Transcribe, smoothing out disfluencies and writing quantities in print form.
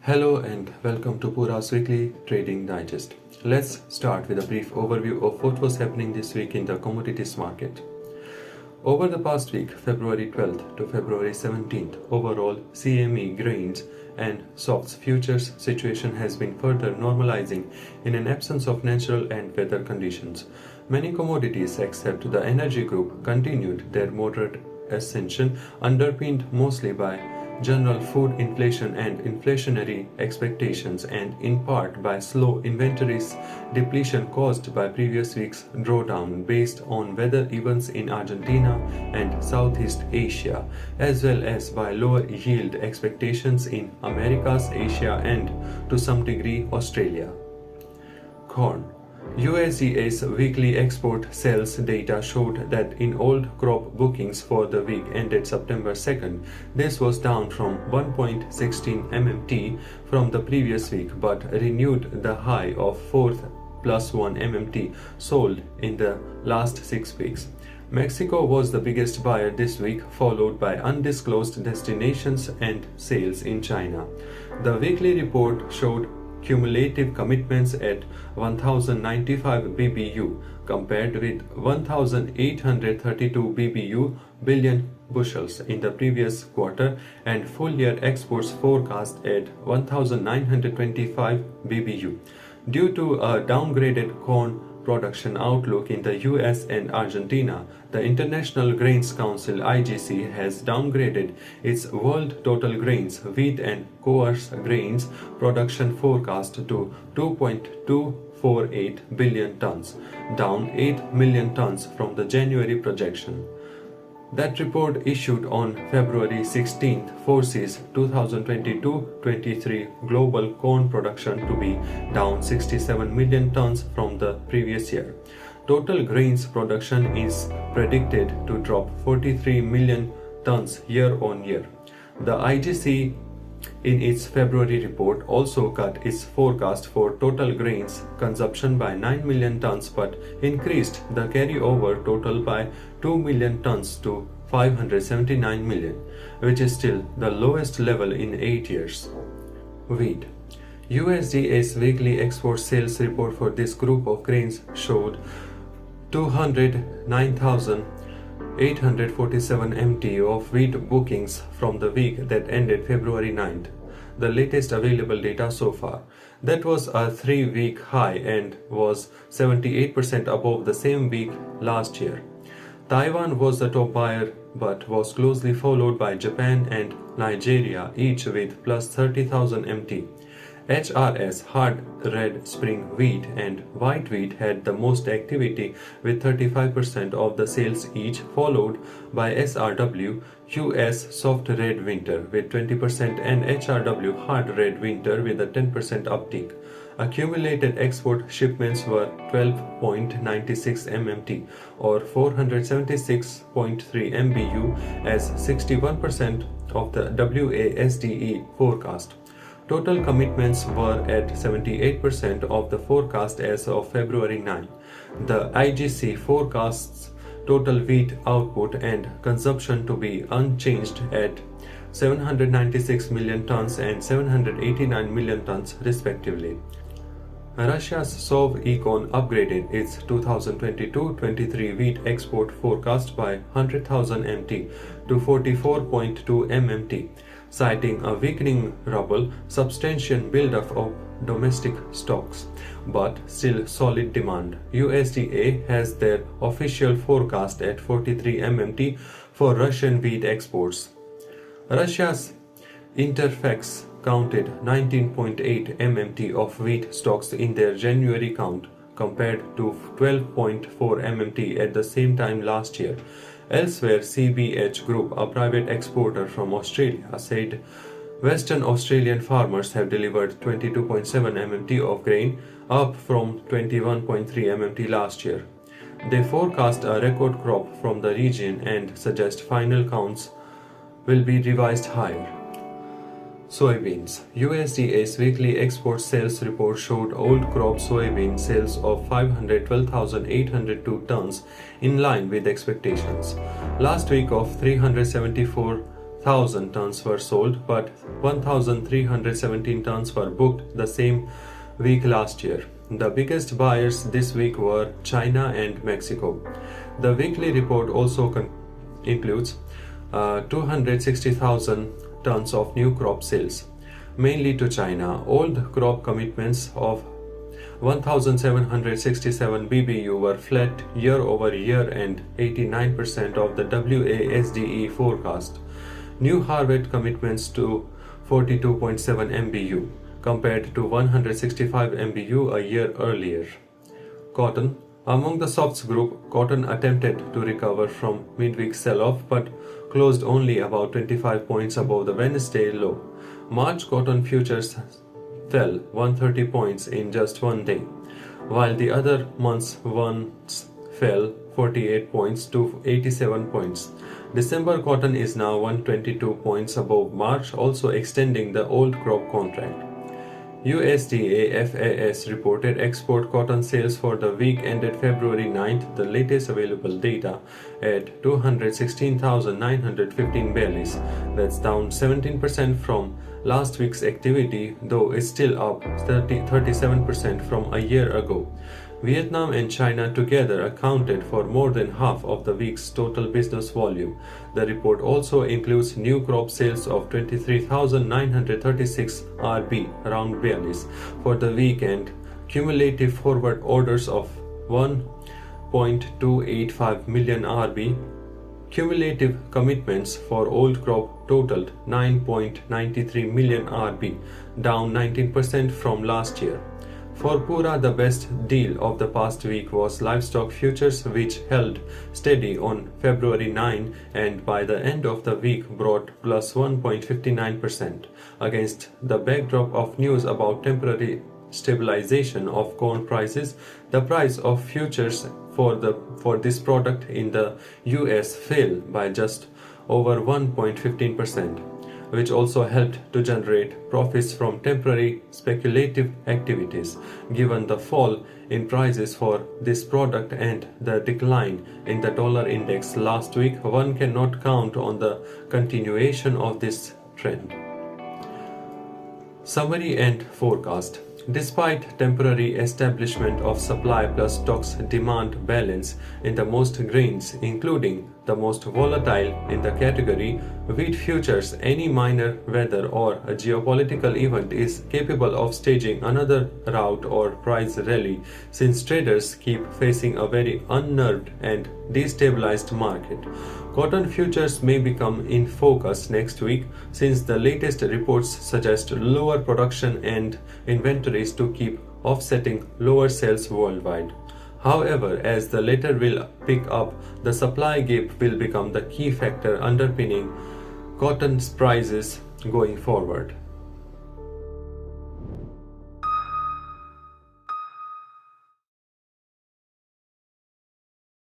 Hello and welcome to Pura's weekly trading digest. Let's start with a brief overview of what was happening this week in the commodities market. Over the past week, February 12th to February 17th, overall CME grains and softs futures situation has been further normalizing in an absence of natural and weather conditions. Many commodities except the energy group continued their moderate ascension, underpinned mostly by general food inflation and inflationary expectations, and in part by slow inventories depletion caused by previous week's drawdown based on weather events in Argentina and Southeast Asia, as well as by lower yield expectations in Americas, Asia, and to some degree Australia. Corn. USDA's weekly export sales data showed that in old crop bookings for the week ended September 2nd, this was down from 1.16 MMT from the previous week but renewed the high of 4th plus 1 MMT sold in the last 6 weeks. Mexico was the biggest buyer this week, followed by undisclosed destinations and sales in China. The weekly report showed cumulative commitments at 1095 BBU compared with 1832 BBU billion bushels in the previous quarter, and full year exports forecast at 1925 BBU. Due to a downgraded corn production outlook in the US and Argentina, the International Grains Council (IGC) has downgraded its world total grains, wheat and coarse grains production forecast to 2.248 billion tons, down 8 million tons from the January projection. That report, issued on February 16th, foresees 2022-23 global corn production to be down 67 million tons from the previous year. Total grains production is predicted to drop 43 million tons year on year. The IGC in its February report also cut its forecast for total grains consumption by 9 million tons but increased the carryover total by 2 million tons to 579 million, which is still the lowest level in 8 years. Wheat. USDA's weekly export sales report for this group of grains showed 209,847 MT of wheat bookings from the week that ended February 9th, the latest available data so far. That was a 3-week high and was 78% above the same week last year. Taiwan was the top buyer but was closely followed by Japan and Nigeria, each with plus 30,000 MT. HRS, hard red spring wheat, and white wheat had the most activity with 35% of the sales each, followed by SRW, US soft red winter with 20% and HRW hard red winter with a 10% uptick. Accumulated export shipments were 12.96 MMT or 476.3 MBU as 61% of the WASDE forecast. Total commitments were at 78% of the forecast as of February 9. The IGC forecasts total wheat output and consumption to be unchanged at 796 million tons and 789 million tons respectively. Russia's SovEcon upgraded its 2022-23 wheat export forecast by 100,000 MT to 44.2 MMT, citing a weakening ruble, substantial buildup of domestic stocks, but still solid demand. USDA has their official forecast at 43 MMT for Russian wheat exports. Russia's Interfax counted 19.8 MMT of wheat stocks in their January count, compared to 12.4 MMT at the same time last year. Elsewhere, CBH Group, a private exporter from Australia, said Western Australian farmers have delivered 22.7 MMT of grain, up from 21.3 MMT last year. They forecast a record crop from the region and suggest final counts will be revised higher. Soybeans. USDA's weekly export sales report showed old crop soybean sales of 512,802 tons, in line with expectations. Last week of 374 1,000 tons were sold, but 1,317 tons were booked the same week last year. The biggest buyers this week were China and Mexico. The weekly report also includes 260,000 tons of new crop sales, mainly to China. Old crop commitments of 1,767 BBU were flat year over year and 89% of the WASDE forecast. New harvest commitments to 42.7 MBU compared to 165 MBU a year earlier. Cotton. Among the softs group, cotton attempted to recover from midweek sell-off but closed only about 25 points above the Wednesday low. March cotton futures fell 130 points in just one day, while the other months fell 48 points to 87 points. December cotton is now 122 points above March, also extending the old crop contract. USDA FAS reported export cotton sales for the week ended February 9th, the latest available data, at 216,915 bales. That's down 17% from last week's activity, though is still up 37% from a year ago. Vietnam and China together accounted for more than half of the week's total business volume. The report also includes new crop sales of 23,936 RB round bales for the week and cumulative forward orders of 1.285 million RB. Cumulative commitments for old crop totaled 9.93 million RB, down 19% from last year. For Pura, the best deal of the past week was livestock futures, which held steady on February 9 and by the end of the week brought plus 1.59%. Against the backdrop of news about temporary stabilization of corn prices, the price of futures for this product in the US fell by just over 1.15%. which also helped to generate profits from temporary speculative activities. Given the fall in prices for this product and the decline in the dollar index last week, one cannot count on the continuation of this trend. Summary and forecast. Despite temporary establishment of supply plus stocks demand balance in the most grains, including the most volatile in the category, wheat futures, any minor weather or a geopolitical event is capable of staging another rout or price rally, since traders keep facing a very unnerved and destabilized market. Cotton futures may become in focus next week, since the latest reports suggest lower production and inventories to keep offsetting lower sales worldwide. However, as the latter will pick up, the supply gap will become the key factor underpinning cotton's prices going forward.